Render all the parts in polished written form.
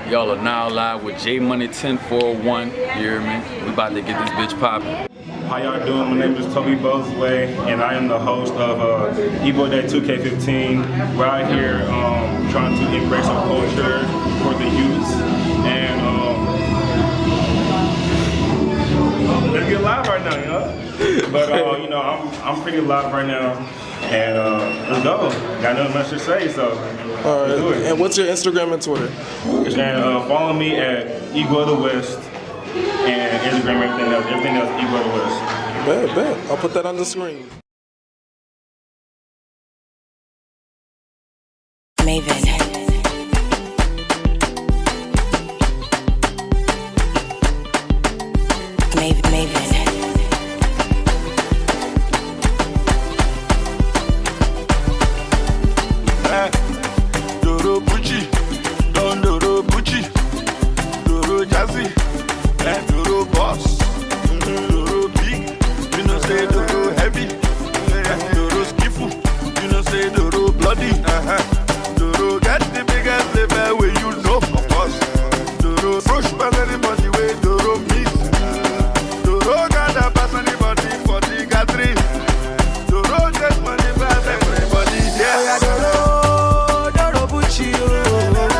Y'all are now live with J Money 10401. You hear me? We about to get this bitch poppin'. How y'all doing? My name is Toby Bosway, and I am the host of Ebo Day 2K15. We're out here trying to embrace our culture for the youth, and let's get live right now, you know. But you know, I'm pretty live right now, and let's go. Got nothing much to say, so let's do it. And what's your Instagram and Twitter? And follow me at Ego the West. And Instagram, everything else, Ego the West. Bet. I'll put that on the screen. Maven. Doro Pucci, Don Doro Pucci, Doro Jazzy. Doro boss, Doro big, you know say Doro heavy, Doro skiffle, you know say Doro bloody, Doro get the biggest level where you know of course, Doro brush pass anybody way Doro meet, Doro gather pass anybody for the gathering, Doro get money pass everybody, yeah. Doro Bucci, Doro Bucci.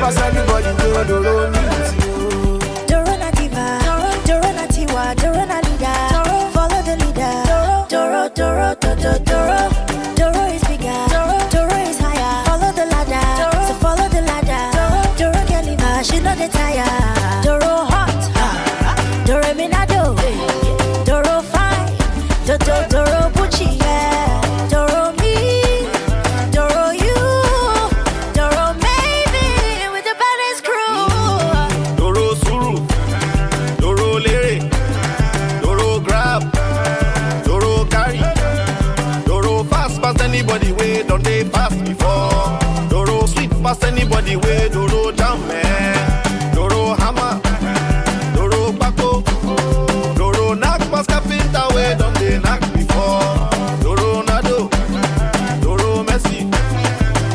Everybody go Doro meet Doro Nativa, Doro Natiwa, Doro Nalida, follow the leader. Doro, Doro is bigger, Doro is higher, follow the ladder, so follow the ladder. Doro can leave her, she know the tire. Doro hot, Doro Minado, Doro fine, Doro Bucci, yeah. Doro me, Doro you. Anybody way don't they pass before? Doro sweet pass anybody way Doro jam man, Doro hammer, Doro bako, Doro knock pass carpenter way don't they knock before? Doro nado, Doro Messi,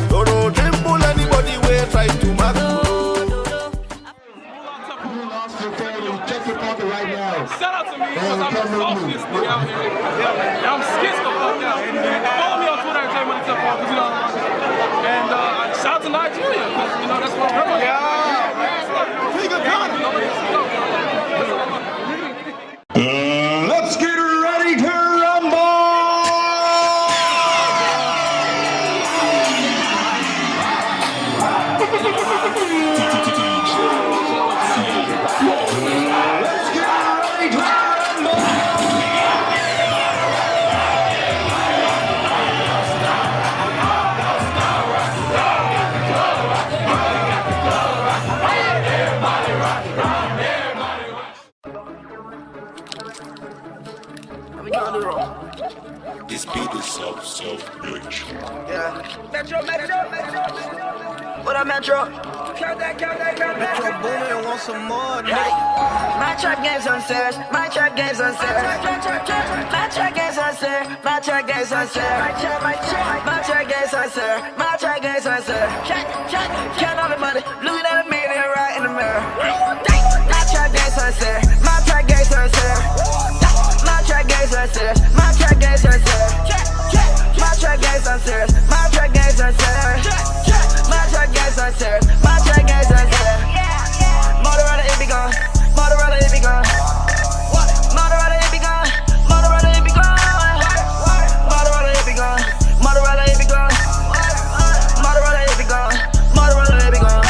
Doro dribble anybody way try to mark. Check your pocket right now. Shout out to me because I'm the softest nigga out here. I'm skits the fuck out. Follow me on Twitter at J Money 10401, you know. And shout out to Nigeria because you know that's what I'm from. Yeah. Pretty good time. Let's get ready to rumble! This beat is so bitch. Yeah. Metro. What up, Metro? Count that. Metro Boomin want some more, nigga. My trap game's on serious. My trap game's on serious. My trap game's on serious. My trap game's on serious. My trap game's on serious. My trap game's on serious. Count all the money, looking at a million right in the mirror. My trap game's on serious. My trap game's on serious. My trap game's on serious. My trap game's on serious. My trap game's on serious. My trap game's on serious. My trap game's on serious. My trap game's on serious. Motorola, it be gone. Motorola, it be gone. Motorola, it be gone. Motorola, it be gone. Motorola, it be gone. Motorola, it be gone. Motorola, it be gone. Motorola, it be gone.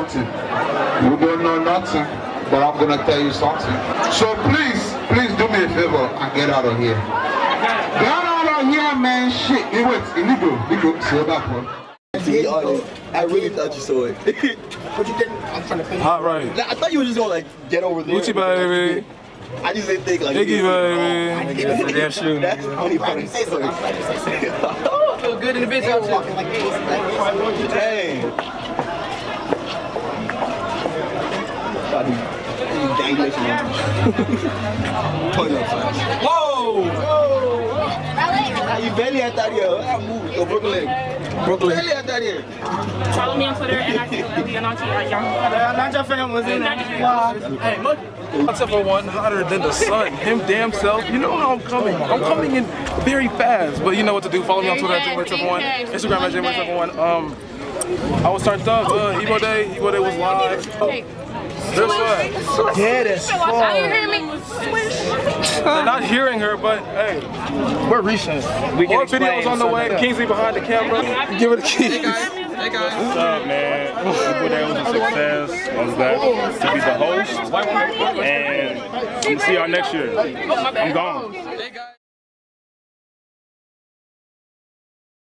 something. You don't know nothing, but I'm gonna tell you something. So please do me a favor and get out of here. Get out of here, man. Shit. Hey, wait, illegal. Say that one. I really thought you saw it. But you didn't. I'm trying to finish. Hot right. I thought you were just gonna like get over there. Gucci baby. I just didn't think like. Iggy baby. That's the damn shoe. That's the funny part of the story. Oh, I feel good in the bitch. Dang. Whoa! You barely at that here. I moved. Go Brooklyn. Barely at that here. Follow me on Twitter and I see Lily and Auntie at Young. Not your fam was in Hey, look. Except for one hotter than the sun. Him damn self. You know how I'm coming. I'm coming in very fast. But you know what to do. Follow me on Twitter at JMoney71. Instagram at JMoney71. I was turned up. Evo Day was live. They're swag. Yeah, that's Are you hearing me? They're not hearing her, but hey, we're recent. More videos on the way. Kingsley behind the camera. Give her the keys. Hey guys. What's up, man? Evo Day was a success. I was glad to be the host. And we'll see y'all next year. I'm gone.